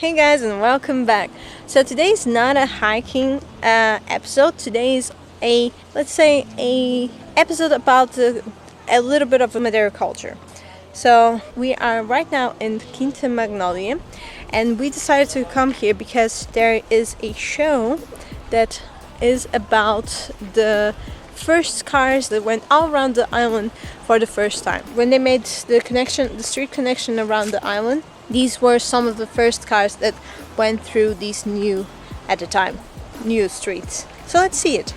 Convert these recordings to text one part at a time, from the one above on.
Hey guys, and welcome back. So today is not a hiking episode. Today is a episode about a little bit of Madeira culture. So we are right now in Quinta Magnolia, and we decided to come here because there is a show that is about the first cars that went all around the island for the first time. When they made the street connection around the island, these were some of the first cars that went through these new streets. So let's see it.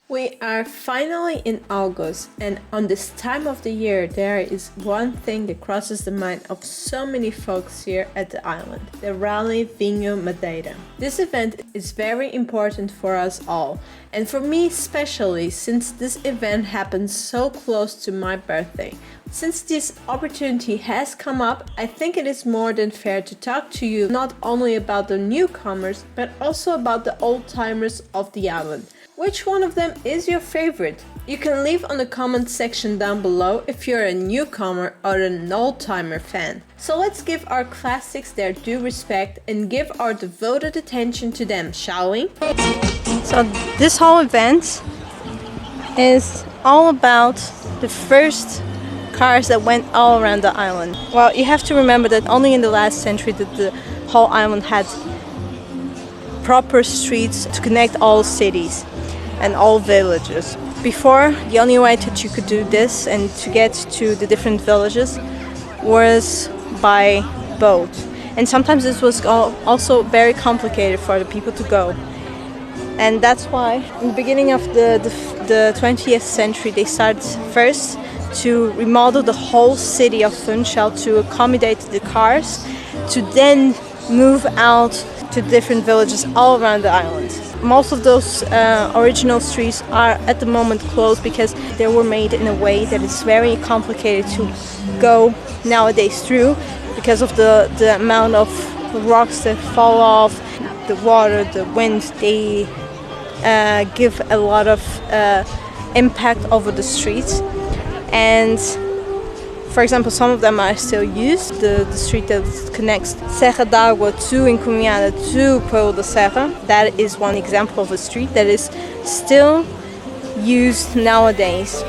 We are finally in August, and on this time of the year there is one thing that crosses the mind of so many folks here at the island: the Rallye Madeira. This event is very important for us all, and for me especially, since this event happens so close to my birthday. Since this opportunity has come up, I think it is more than fair to talk to you not only about the newcomers, but also about the old-timers of the island. Which one of them is your favorite? You can leave on the comment section down below if you're a newcomer or an old-timer fan. So let's give our classics their due respect and give our devoted attention to them, shall we? So this whole event is all about the first cars that went all around the island. Well, you have to remember that only in the last century that the whole island had proper streets to connect all cities and all villages. Before, the only way that you could do this and to get to the different villages was by boat. And sometimes this was also very complicated for the people to go. And that's why in the beginning of the 20th century they started first to remodel the whole city of Funchal to accommodate the cars, to then move out to different villages all around the island. Most of those original streets are at the moment closed because they were made in a way that is very complicated to go nowadays through because of the amount of rocks that fall off, the water, the wind. They give a lot of impact over the streets. And for example, some of them are still used. The street that connects Serra d'Água to Encomiada to Pueblo da Serra, that is one example of a street that is still used nowadays.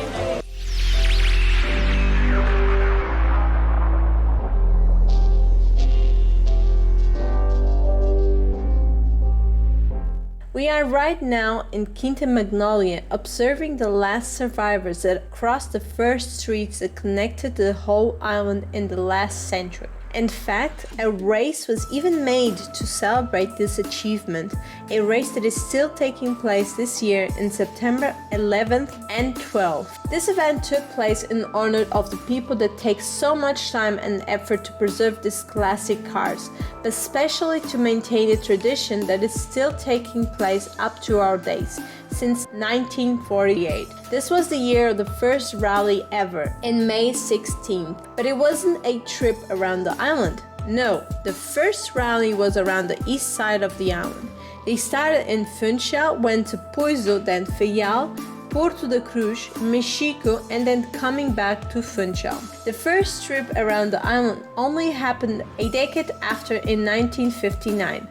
We are right now in Quinta Magnolia, observing the last survivors that crossed the first streets that connected the whole island in the last century. In fact, a race was even made to celebrate this achievement, a race that is still taking place this year in September 11th and 12th. This event took place in honor of the people that take so much time and effort to preserve these classic cars, but especially to maintain a tradition that is still taking place up to our days, since 1948. This was the year of the first Rallye ever, in May 16th. But it wasn't a trip around the island. No, the first rally was around the east side of the island. They started in Funchal, went to Poiso, then Faial, Porto da Cruz, Mexico, and then coming back to Funchal. The first trip around the island only happened a decade after in 1959.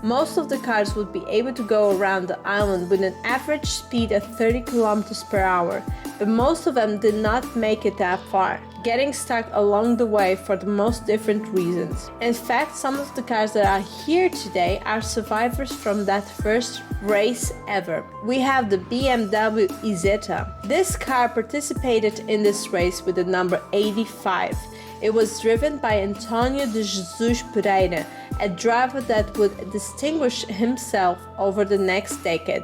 Most of the cars would be able to go around the island with an average speed of 30 km per hour, but most of them did not make it that far, getting stuck along the way for the most different reasons. In fact, some of the cars that are here today are survivors from that first race ever. We have the BMW Isetta. This car participated in this race with the number 85. It was driven by Antonio de Jesus Pereira, a driver that would distinguish himself over the next decade.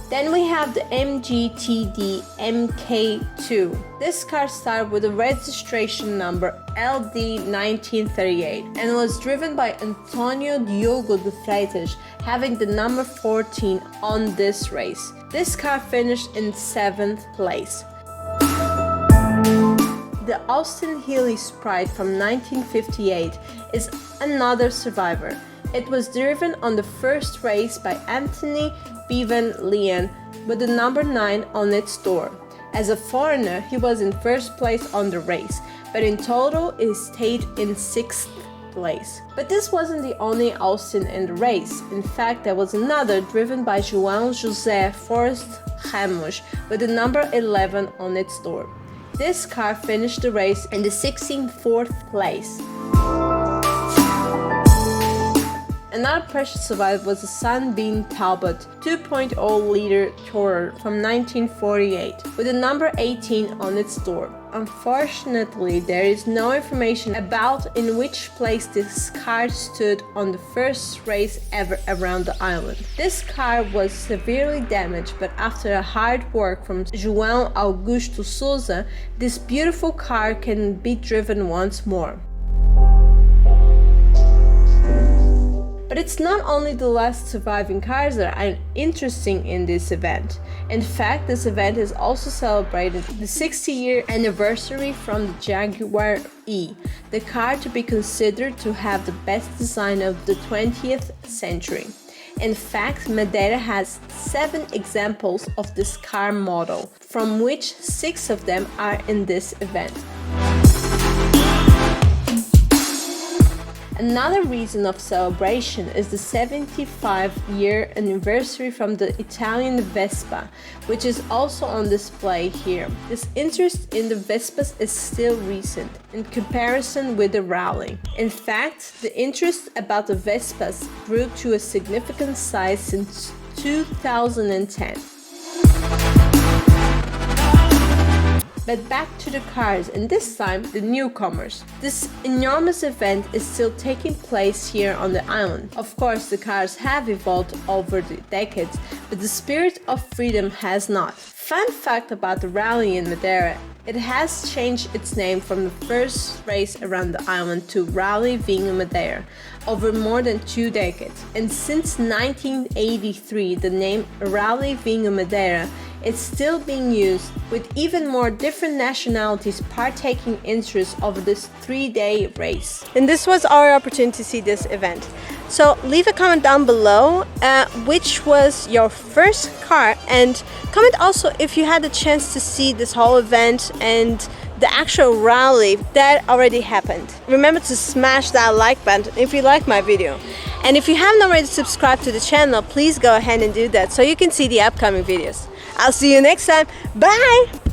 Then we have the MGTD MK2. This car started with a registration number LD1938 and was driven by Antonio Diogo de Freitas, having the number 14 on this race. This car finished in 7th place. the Austin Healey Sprite from 1958 is another survivor. It was driven on the first race by Anthony Bevan Leon with the number 9 on its door. As a foreigner, he was in first place on the race, but in total he stayed in 6th place. But this wasn't the only Austin in the race. In fact, there was another driven by João José Forrest Ramos with the number 11 on its door. This car finished the race in the 64th place. Another precious survivor was the Sunbeam Talbot 2.0-liter Tourer from 1948 with the number 18 on its door. Unfortunately, there is no information about in which place this car stood on the first race ever around the island. This car was severely damaged, but after hard work from João Augusto Souza, this beautiful car can be driven once more. But it's not only the last surviving cars that are interesting in this event. In fact, this event is also celebrated the 60-year anniversary from the Jaguar E, the car to be considered to have the best design of the 20th century. In fact, Madeira has 7 examples of this car model, from which 6 of them are in this event. Another reason of celebration is the 75-year anniversary from the Italian Vespa, which is also on display here. This interest in the Vespas is still recent in comparison with the Rallye. In fact, the interest about the Vespas grew to a significant size since 2010. But back to the cars, and this time the newcomers. This enormous event is still taking place here on the island. Of course, the cars have evolved over the decades, but the spirit of freedom has not. Fun fact about the Rallye in Madeira: it has changed its name from the first race around the island to Rallye Madeira over more than 2 decades. And since 1983, the name Rallye Madeira is still being used, with even more different nationalities partaking interest of this 3-day race. And this was our opportunity to see this event. So leave a comment down below which was your first car, and comment also if you had the chance to see this whole event and the actual rally that already happened. Remember to smash that like button if you like my video. And if you haven't already subscribed to the channel, please go ahead and do that so you can see the upcoming videos. I'll see you next time. Bye!